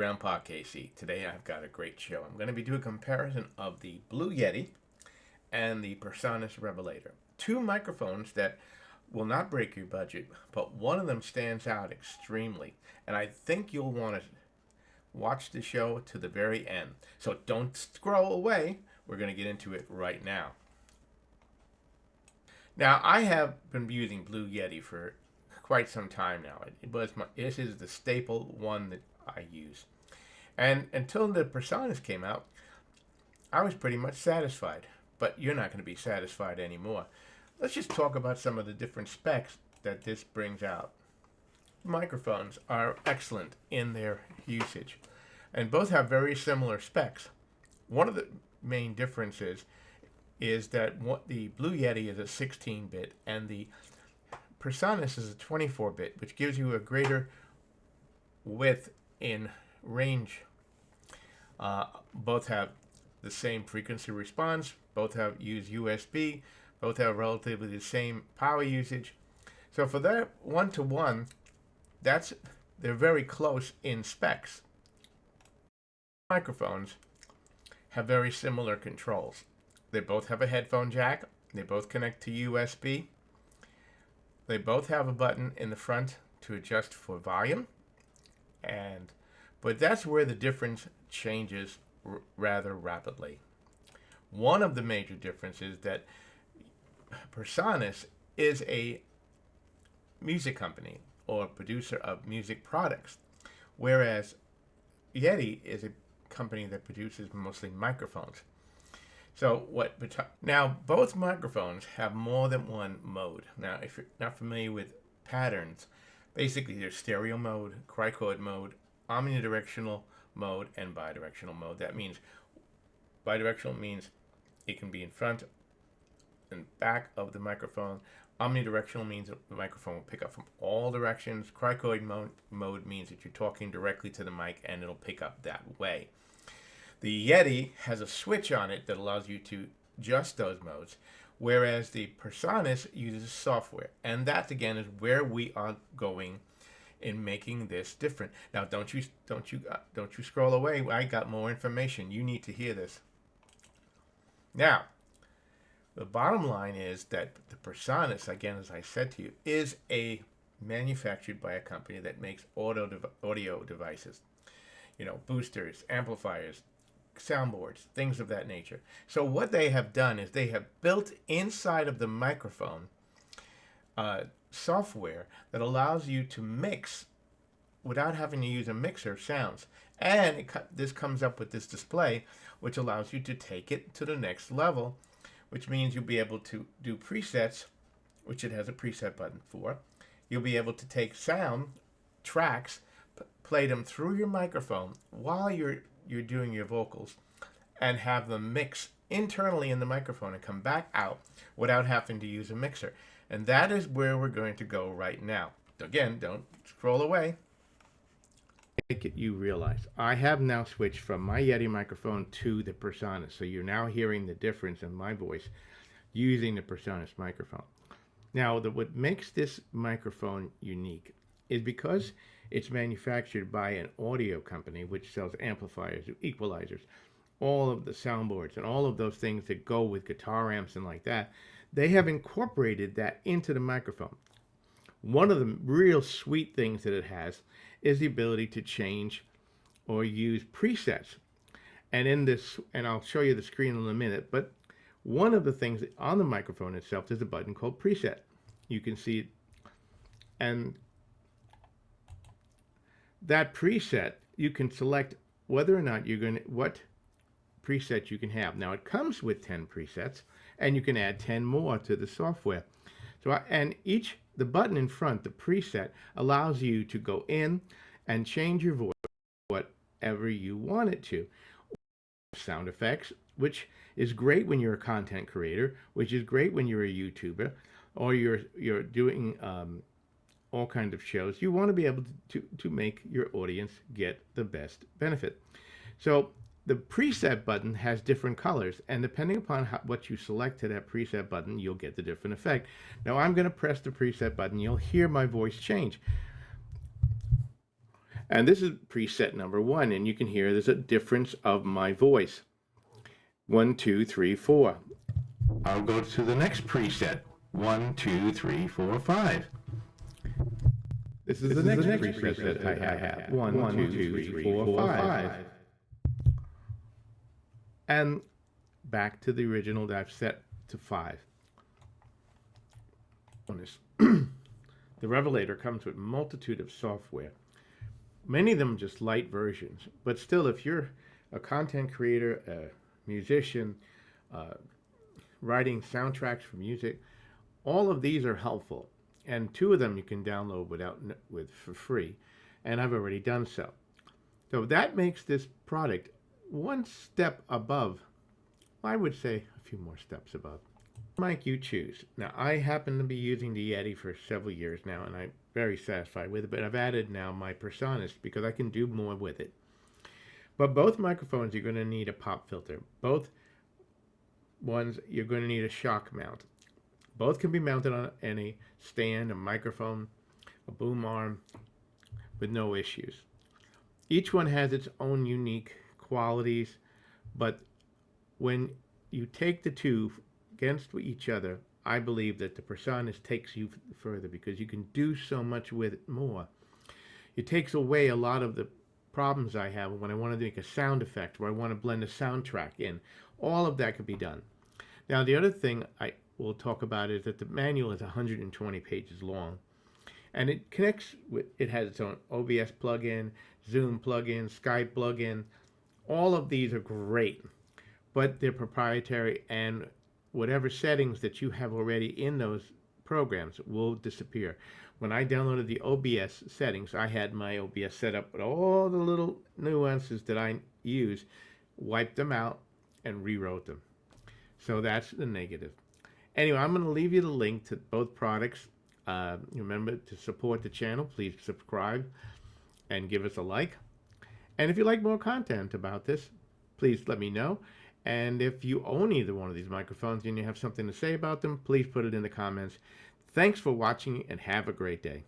Grandpa Casey. Today I've got a great show. I'm going to be doing a comparison of the Blue Yeti and the PreSonus Revelator. Two microphones that will not break your budget, but one of them stands out extremely. And I think you'll want to watch the show to the very end. So don't scroll away. We're going to get into it right now. Now, I have been using Blue Yeti for quite some time now. This is the staple one that I use. And until the PreSonus came out, I was pretty much satisfied. But you're not going to be satisfied anymore. Let's just talk about some of the different specs that this brings out. Microphones are excellent in their usage, and both have very similar specs. One of the main differences is that the Blue Yeti is a 16-bit and the PreSonus is a 24-bit, which gives you a greater width in range. Both have the same frequency response, both use USB, both have relatively the same power usage. So for that one-to-one, they're very close in specs. Microphones have very similar controls. They both have a headphone jack, they both connect to USB, they both have a button in the front to adjust for volume, but that's where the difference changes rather rapidly. One of the major differences is that PreSonus is a music company or producer of music products, whereas Yeti is a company that produces mostly microphones. So now both microphones have more than one mode. Now, if you're not familiar with patterns, basically there's stereo mode, cricoid mode, omnidirectional mode, and bidirectional mode. That means bidirectional means it can be in front and back of the microphone. Omnidirectional means the microphone will pick up from all directions. Cricoid mode means that you're talking directly to the mic and it'll pick up that way. The Yeti has a switch on it that allows you to adjust those modes, whereas the PreSonus uses software. And that again is where we are going in making this different. Now, don't you scroll away. I got more information. You need to hear this. Now, the bottom line is that the PreSonus, again, as I said to you, is manufactured by a company that makes audio devices. You know, boosters, amplifiers, soundboards, things of that nature. So what they have done is they have built inside of the microphone software that allows you to mix without having to use a mixer sounds. And this comes up with this display, which allows you to take it to the next level, which means you'll be able to do presets, which it has a preset button for. You'll be able to take sound tracks, play them through your microphone while you're doing your vocals, and have them mix internally in the microphone and come back out without having to use a mixer. And that is where we're going to go right now. Again, don't scroll away. Make it you realize I have now switched from my Yeti microphone to the PreSonus, so you're now hearing the difference in my voice using the PreSonus microphone. Now, what makes this microphone unique is because it's manufactured by an audio company which sells amplifiers, equalizers, all of the soundboards, and all of those things that go with guitar amps and like that. They have incorporated that into the microphone. One of the real sweet things that it has is the ability to change or use presets. And I'll show you the screen in a minute, but one of the things on the microphone itself is a button called preset. You can see it, and that preset, you can select whether or not what preset you can have. Now, it comes with 10 presets, and you can add 10 more to the software. The button in front, the preset, allows you to go in and change your voice whatever you want it to. Sound effects, which is great when you're a content creator, which is great when you're a YouTuber, or you're doing all kinds of shows. You want to be able to make your audience get the best benefit. So the preset button has different colors, and depending upon what you select to that preset button, you'll get the different effect. Now I'm going to press the preset button. You'll hear my voice change. And this is preset number 1, and you can hear there's a difference of my voice. 1, 2, 3, 4. I'll go to the next preset. 1, 2, 3, 4, 5. This is the next preset I have. 1, 2, 3, 4, 5. And back to the original that I've set to 5. The Revelator comes with a multitude of software. Many of them just light versions, but still, if you're a content creator, a musician, writing soundtracks for music, all of these are helpful. And 2 of them you can download for free, and I've already done so. So that makes this product one step above. I would say a few more steps above. Mic you choose. Now, I happen to be using the Yeti for several years now, and I'm very satisfied with it, but I've added now my PreSonus because I can do more with it. But both microphones, you're going to need a pop filter. Both ones, you're going to need a shock mount. Both can be mounted on any stand, a microphone, a boom arm, with no issues. Each one has its own unique qualities, but when you take the 2 against each other, I believe that the PreSonus takes you further because you can do so much with it more. It takes away a lot of the problems I have when I want to make a sound effect or I want to blend a soundtrack in. All of that could be done. Now, the other thing I will talk about is that the manual is 120 pages long, and it connects with, it has its own OBS plugin, Zoom plugin, Skype plugin. All of these are great, but they're proprietary, and whatever settings that you have already in those programs will disappear. When I downloaded the OBS settings, I had my OBS set up with all the little nuances that I use, wiped them out, and rewrote them. So that's the negative. Anyway, I'm going to leave you the link to both products. Remember to support the channel. Please subscribe and give us a like. And if you like more content about this, please let me know. And if you own either one of these microphones and you have something to say about them, please put it in the comments. Thanks for watching and have a great day.